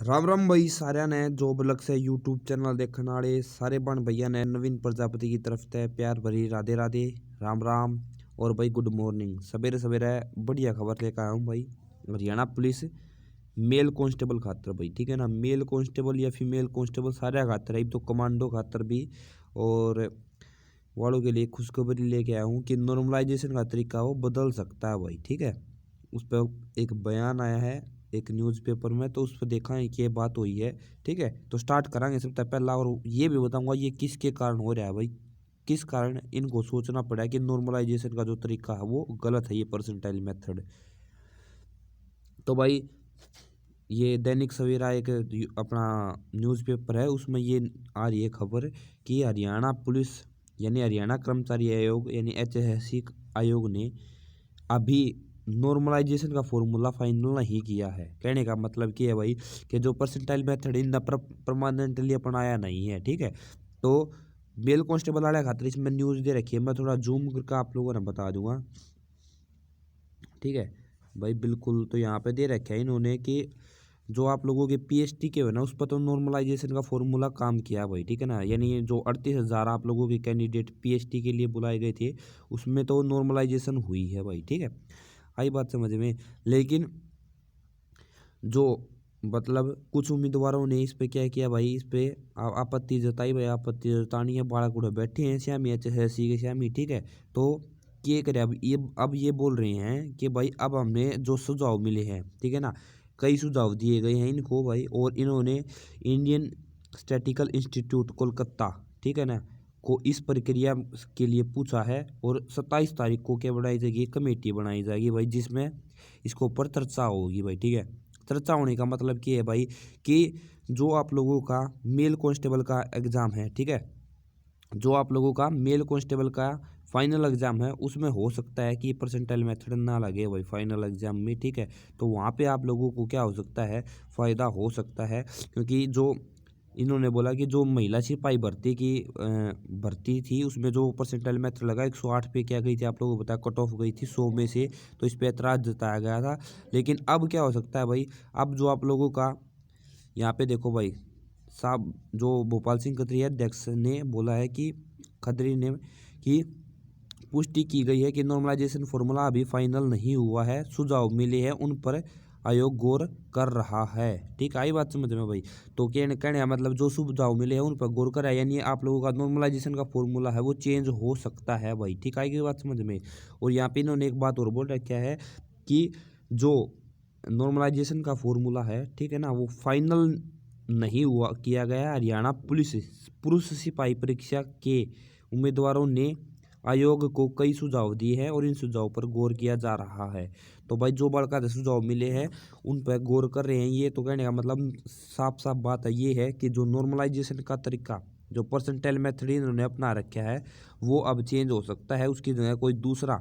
राम राम भाई सारे ने जो बलक से यूट्यूब चैनल देखने वाले सारे बन भैया ने नवीन प्रजापति की तरफ से प्यार भरी राधे राधे राम राम। और भाई गुड मॉर्निंग, सवेरे सवेरे बढ़िया खबर लेकर आया हूँ भाई। हरियाणा पुलिस मेल कांस्टेबल खातर भाई, ठीक है ना, मेल कांस्टेबल या फीमेल कांस्टेबल सारे खातर है, तो कमांडो खातर भी और वालों के लिए खुशखबरी लेके आया हूँ कि नॉर्मलाइजेशन का तरीका वो बदल सकता है भाई, ठीक है। उस पर एक बयान आया है एक न्यूज़पेपर में, तो उस पर देखा है कि ये बात हुई है, ठीक है। तो स्टार्ट करेंगे सबसे पहला, और ये भी बताऊंगा ये किसके कारण हो रहा है भाई, किस कारण इनको सोचना पड़ा है कि नॉर्मलाइजेशन का जो तरीका है वो गलत है, ये परसेंटाइल मेथड। तो भाई ये दैनिक सवेरा एक अपना न्यूज़पेपर है, उसमें ये आ रही है खबर कि हरियाणा पुलिस यानी हरियाणा कर्मचारी आयोग यानी HSC आयोग ने अभी नॉर्मलाइजेशन का फॉर्मूला फाइनल नहीं किया है। कहने का मतलब क्या है भाई कि जो परसेंटाइल मेथड इन परमानेंटली अपनाया नहीं है, ठीक है। तो मेल कांस्टेबल वाले खातिर इसमें न्यूज़ दे रखी है, मैं थोड़ा जूम करके आप लोगों ने बता दूंगा, ठीक है भाई बिल्कुल। तो यहाँ पे दे रखा है इन्होंने कि जो आप लोगों के PST के हो ना, उस पर तो नॉर्मलाइजेशन का फॉर्मूला काम किया भाई, ठीक है ना। यानी जो 38,000 आप लोगों के कैंडिडेट PST के लिए बुलाए गए थे उसमें तो नॉर्मलाइजेशन हुई है भाई, ठीक है। आई बात समझ में। लेकिन जो मतलब कुछ उम्मीदवारों ने इस पे क्या किया भाई, इस पे आपत्ति जताई भाई, आपत्ति जतानी है, बालक उड़े बैठे हैं श्यामी HSC के श्यामी, ठीक है। तो ये करे अब ये बोल रहे हैं कि भाई अब हमने जो सुझाव मिले हैं, ठीक है ना, कई सुझाव दिए गए हैं इनको भाई, और इन्होंने इंडियन स्टैटिकल इंस्टीट्यूट कोलकाता, ठीक है ना, को इस प्रक्रिया के लिए पूछा है। और 27 तारीख को क्या बनाई जाएगी, कमेटी बनाई जाएगी भाई, जिसमें इसके ऊपर चर्चा होगी भाई, ठीक है। चर्चा होने का मतलब क्या है भाई कि जो आप लोगों का मेल कांस्टेबल का एग्ज़ाम है, ठीक है, जो आप लोगों का मेल कांस्टेबल का फाइनल एग्जाम है उसमें हो सकता है कि परसेंटाइल मेथड ना लगे भाई फाइनल एग्जाम में, ठीक है। तो वहाँ पे आप लोगों को क्या हो सकता है, फ़ायदा हो सकता है, क्योंकि जो इन्होंने बोला कि जो महिला सिपाही भर्ती थी उसमें जो परसेंटाइल मेथड लगा 108 पे क्या गई थी, आप लोगों को पता, कट ऑफ गई थी 100 में से, तो इस पर ऐतराज़ जताया गया था। लेकिन अब क्या हो सकता है भाई, अब जो आप लोगों का यहाँ पे देखो भाई साहब, जो भोपाल सिंह खत्री अध्यक्ष ने बोला है कि खत्री ने कि पुष्टि की गई है कि नॉर्मलाइजेशन फॉर्मूला अभी फाइनल नहीं हुआ है, सुझाव मिले हैं उन पर आयोग गौर कर रहा है, ठीक है। आई बात समझ में भाई। तो कहने का मतलब जो सुझाव मिले हैं उन पर गौर कर रहा है, यानी आप लोगों का नॉर्मलाइजेशन का फॉर्मूला है वो चेंज हो सकता है भाई, ठीक है, बात समझ में। और यहाँ पे इन्होंने एक बात और बोल रखा है कि जो नॉर्मलाइजेशन का फॉर्मूला है, ठीक है ना, वो फाइनल नहीं हुआ किया गया। हरियाणा पुरुष सिपाही परीक्षा के उम्मीदवारों ने आयोग को कई सुझाव दिए हैं और इन सुझाव पर गौर किया जा रहा है। तो भाई जो बड़का सुझाव मिले हैं उन पर गौर कर रहे हैं, ये तो कहने का मतलब साफ साफ बात है ये है कि जो नॉर्मलाइजेशन का तरीका, जो परसेंटाइल मेथड इन्होंने अपना रखा है वो अब चेंज हो सकता है, उसकी जगह कोई दूसरा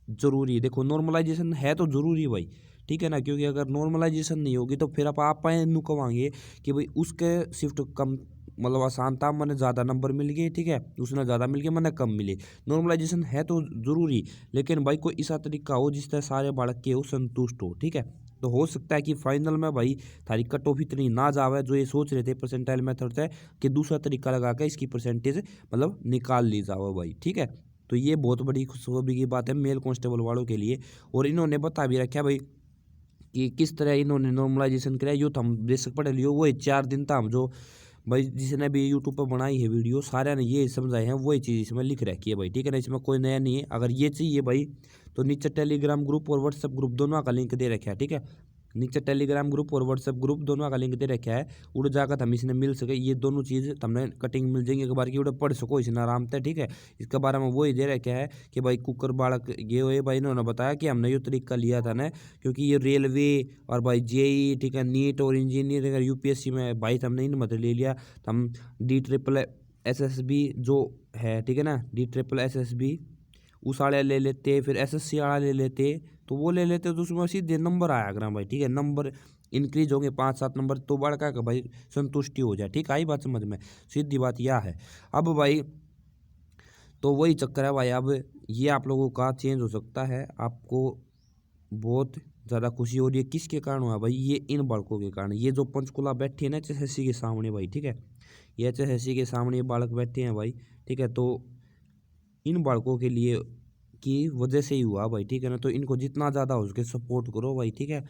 जरूरी। देखो नॉर्मलाइजेशन है तो जरूरी भाई, ठीक है ना, क्योंकि अगर नॉर्मलाइजेशन नहीं होगी तो फिर आप नुकवाएंगे कि भाई उसके शिफ्ट कम मतलब आसान था, मैंने ज़्यादा नंबर मिल गए, ठीक है, उसने ज़्यादा मिल गए मैंने कम मिले। नॉर्मलाइजेशन है तो ज़रूरी, लेकिन भाई कोई ऐसा तरीका हो जिससे सारे बालक के हो संतुष्ट हो, ठीक है। तो हो सकता है कि फाइनल में भाई थारी कट ऑफ इतनी ना जावे जो ये सोच रहे थे परसेंटाइल मेथड से, कि दूसरा तरीका लगा के इसकी परसेंटेज मतलब निकाल ली जाओ भाई, ठीक है। तो ये बहुत बड़ी खुशखबरी की बात है मेल कांस्टेबल वालों के लिए। और इन्होंने बता भी रखा भाई कि किस तरह इन्होंने नॉर्मलाइजेशन कराया, यो तो हम बेशक पढ़े लियो, वो 4 दिन था हम जो भाई जिसने भी यूट्यूब पर बनाई है वीडियो सारे ने ये समझाए हैं, वही चीज़ इसमें लिख रखी है भाई, ठीक है ना, इसमें कोई नया नहीं है। अगर ये चाहिए भाई तो नीचे टेलीग्राम ग्रुप और व्हाट्सएप ग्रुप दोनों का लिंक दे रखा है, ठीक है। नीचे टेलीग्राम ग्रुप और व्हाट्सएप ग्रुप दोनों का लिंक दे रखा है, उड़ जाकर हम इसने मिल सके, ये दोनों चीज़ हमने कटिंग मिल जाएंगे एक बार की, उड़े पढ़ सको इसने आराम से, ठीक है। इसके बारे में वही दे रखा है कि भाई कुकर बालक ये हुए भाई, इन्होंने बताया कि हमने ये तरीका लिया था ना, क्योंकि ये रेलवे और भाई JEE, ठीक है, नीट और इंजीनियर अगर UPSC में भाई हमने इन मतलब ले लिया, तो हम DSSB जो है, ठीक है ना, DSSB उस वाले ले लेते, फिर SSC वाला ले लेते, तो वो ले लेते तो उसमें सीधे नंबर आया करा भाई, ठीक है, नंबर इंक्रीज होंगे 5-7 नंबर, तो बड़का का भाई संतुष्टि हो जाए, ठीक है। आई बात समझ में, सीधी बात यह है। अब भाई तो वही चक्कर है भाई, अब ये आप लोगों का चेंज हो सकता है, आपको बहुत ज़्यादा खुशी हो रही है किसके कारण हुआ भाई, ये इन बालकों के कारण। ये जो पंचकुला बैठे हैं ना एचएसएससी के सामने भाई, ठीक है, ये एचएसएससी के सामने ये बालक बैठे हैं भाई, ठीक है, तो इन बालकों के लिए की वजह से ही हुआ भाई, ठीक है ना। तो इनको जितना ज़्यादा हो सके सपोर्ट करो भाई, ठीक है।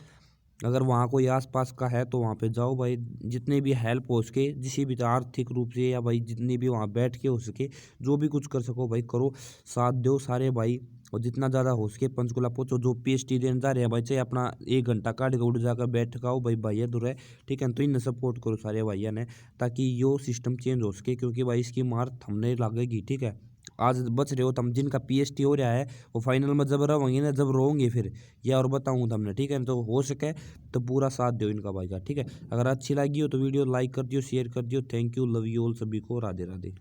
अगर वहाँ कोई आसपास का है तो वहाँ पे जाओ भाई, जितने भी हेल्प हो सके, जिसी भी आर्थिक रूप से या भाई जितनी भी वहाँ बैठ के हो सके, जो भी कुछ कर सको भाई करो, साथ दो सारे भाई। और जितना ज़्यादा हो सके पंचकुला पहुँचो, जो पीएचडी देने जा रहे हैं भाई, चाहे अपना 1 घंटा काट के उठ जाकर बैठ के आओ भाई, भैया दूर है, ठीक है। तो इन्हें सपोर्ट करो सारे भैया ने, ताकि यो सिस्टम चेंज हो सके, क्योंकि भाई इसकी मार थमने लगेगी, ठीक है। आज बच रहे हो तुम, जिनका पीएचडी हो रहा है वो फाइनल में जब रहोगे ना, जब रोगे फिर, या और बताऊँ तुमने, ठीक है। तो हो सके तो पूरा साथ दो इनका भाई का, ठीक है। अगर अच्छी लगी हो तो वीडियो लाइक कर दियो, शेयर कर दियो। Thank you, love you all, सभी को राधे राधे।